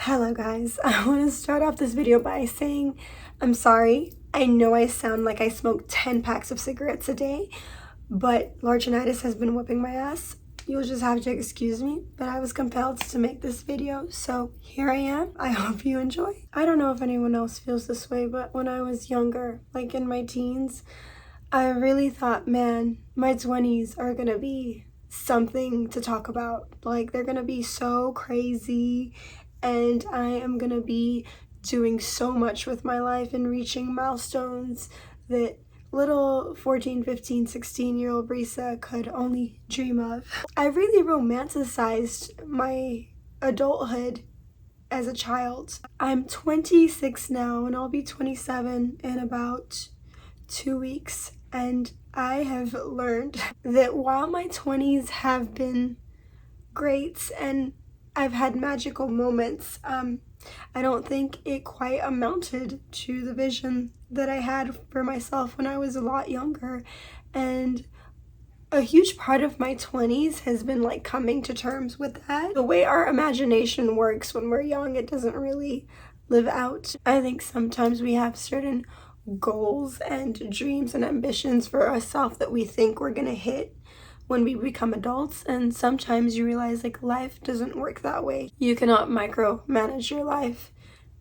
Hello guys, I want to start off this video by saying I'm sorry. I know I sound like I smoke 10 packs of cigarettes a day, but larginitis has been whipping my ass. You'll just have to excuse me, but I was compelled to make this video, so here I am. I hope you enjoy. I don't know if anyone else feels this way, but when I was younger, like in my teens, I really thought, man, my 20s are gonna be something to talk about. Like, they're gonna be so crazy, and I am gonna be doing so much with my life and reaching milestones that little 14, 15, 16-year-old Brisa could only dream of. I really romanticized my adulthood as a child. I'm 26 now and I'll be 27 in about 2 weeks, and I have learned that while my 20s have been great and I've had magical moments, I don't think it quite amounted to the vision that I had for myself when I was a lot younger. And a huge part of my 20s has been like coming to terms with that. The way our imagination works when we're young, it doesn't really live out. I think sometimes we have certain goals and dreams and ambitions for ourselves that we think we're gonna hit when we become adults, and sometimes you realize like life doesn't work that way. You cannot micromanage your life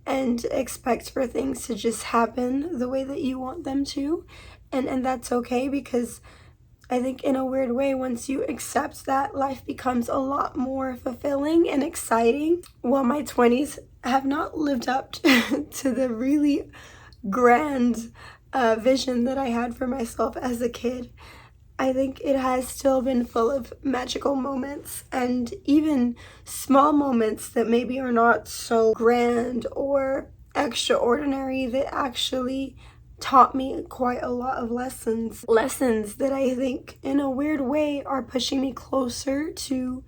and expect for things to just happen the way that you want them to, and that's okay, because I think in a weird way, once you accept that, life becomes a lot more fulfilling and exciting. While my 20s have not lived up to the really grand vision that I had for myself as a kid, I think it has still been full of magical moments, and even small moments that maybe are not so grand or extraordinary that actually taught me quite a lot of lessons that I think in a weird way are pushing me closer to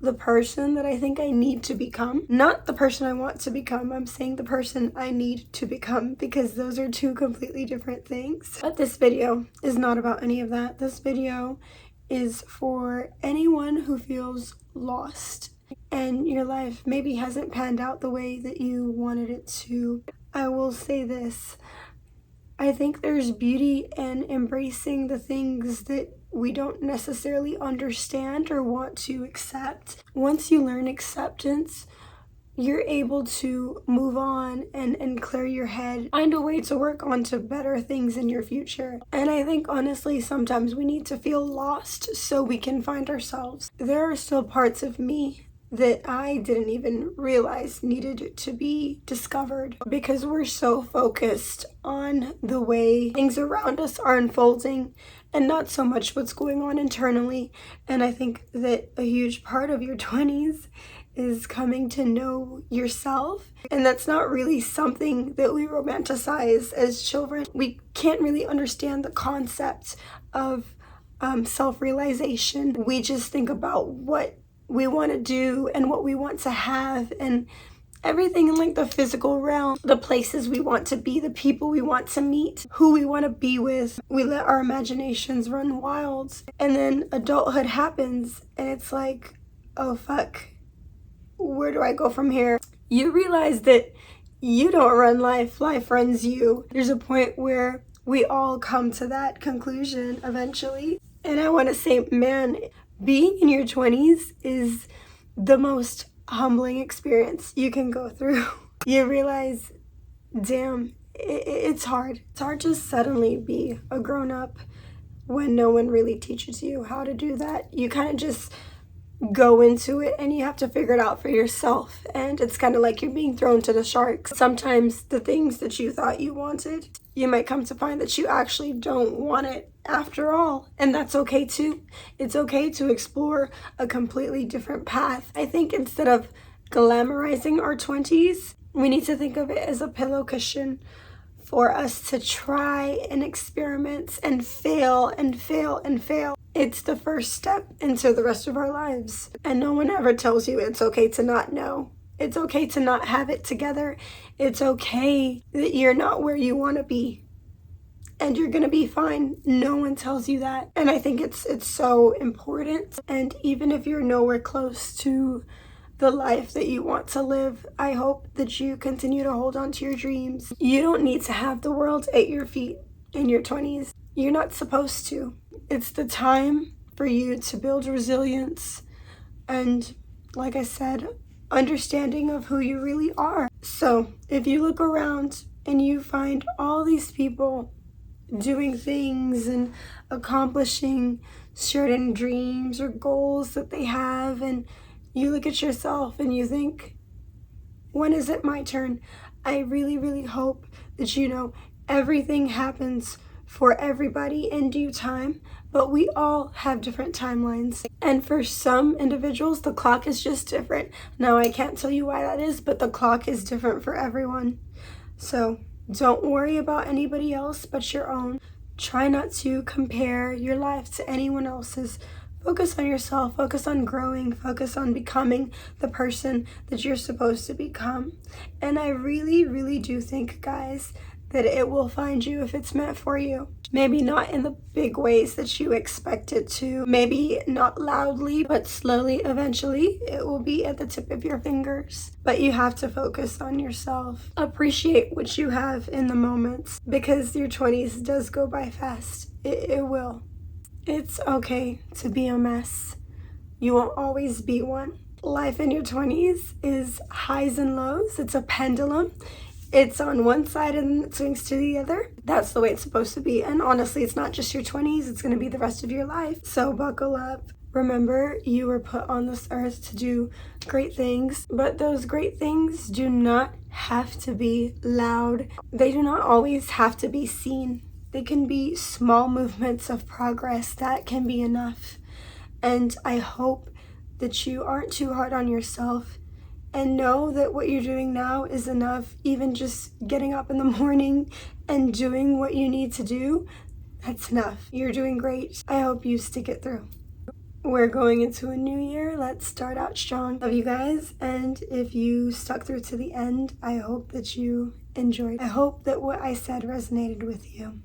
the person that I think I need to become. Not the person I want to become, I'm saying the person I need to become, because those are two completely different things. But this video is not about any of that. This video is for anyone who feels lost and your life maybe hasn't panned out the way that you wanted it to. I will say this: I think there's beauty in embracing the things that we don't necessarily understand or want to accept. Once you learn acceptance, you're able to move on and clear your head, find a way to work on to better things in your future. And I think honestly, sometimes we need to feel lost so we can find ourselves. There are still parts of me that I didn't even realize needed to be discovered, because we're so focused on the way things around us are unfolding and not so much what's going on internally. And I think that a huge part of your 20s is coming to know yourself, and that's not really something that we romanticize as children. We can't really understand the concept of self-realization. We just think about what we want to do and what we want to have, and everything in like the physical realm, the places we want to be, the people we want to meet, who we want to be with. We let our imaginations run wild, and then adulthood happens and it's like, oh fuck, where do I go from here? You realize that you don't run life, life runs you. There's a point where we all come to that conclusion eventually, and I want to say, man, being in your 20s is the most humbling experience you can go through. You realize, damn, it's hard. It's hard to suddenly be a grown-up when no one really teaches you how to do that. You kind of just go into it and you have to figure it out for yourself, and it's kind of like you're being thrown to the sharks. Sometimes the things that you thought you wanted, you might come to find that you actually don't want it after all, and that's okay too. It's okay to explore a completely different path. I think instead of glamorizing our 20s, we need to think of it as a pillow cushion for us to try and experiment and fail and fail and fail. It's the first step into the rest of our lives, and no one ever tells you it's okay to not know. It's okay to not have it together. It's okay that you're not where you want to be, and you're gonna be fine. No one tells you that, and I think it's so important. And even if you're nowhere close to the life that you want to live. I hope that you continue to hold on to your dreams. You don't need to have the world at your feet in your 20s. You're not supposed to. It's the time for you to build resilience and, like I said, understanding of who you really are. So if you look around and you find all these people doing things and accomplishing certain dreams or goals that they have, and you look at yourself and you think, when is it my turn? I really, really hope that you know everything happens for everybody in due time, but we all have different timelines. And for some individuals, the clock is just different. Now, I can't tell you why that is, but the clock is different for everyone. So don't worry about anybody else but your own. Try not to compare your life to anyone else's. Focus on yourself, focus on growing, focus on becoming the person that you're supposed to become. And I really, really do think, guys, that it will find you if it's meant for you. Maybe not in the big ways that you expect it to. Maybe not loudly, but slowly, eventually, it will be at the tip of your fingers. But you have to focus on yourself. Appreciate what you have in the moments, because your 20s does go by fast. It will. It's okay to be a mess. You won't always be one. Life in your 20s is highs and lows. It's a pendulum. It's on one side and it swings to the other. That's the way it's supposed to be. And honestly, it's not just your 20s, it's going to be the rest of your life. So buckle up. Remember, you were put on this earth to do great things, but those great things do not have to be loud. They do not always have to be seen. They can be small movements of progress that can be enough. And I hope that you aren't too hard on yourself and know that what you're doing now is enough. Even just getting up in the morning and doing what you need to do, that's enough. You're doing great. I hope you stick it through. We're going into a new year. Let's start out strong. Love you guys. And if you stuck through to the end, I hope that you enjoyed. I hope that what I said resonated with you.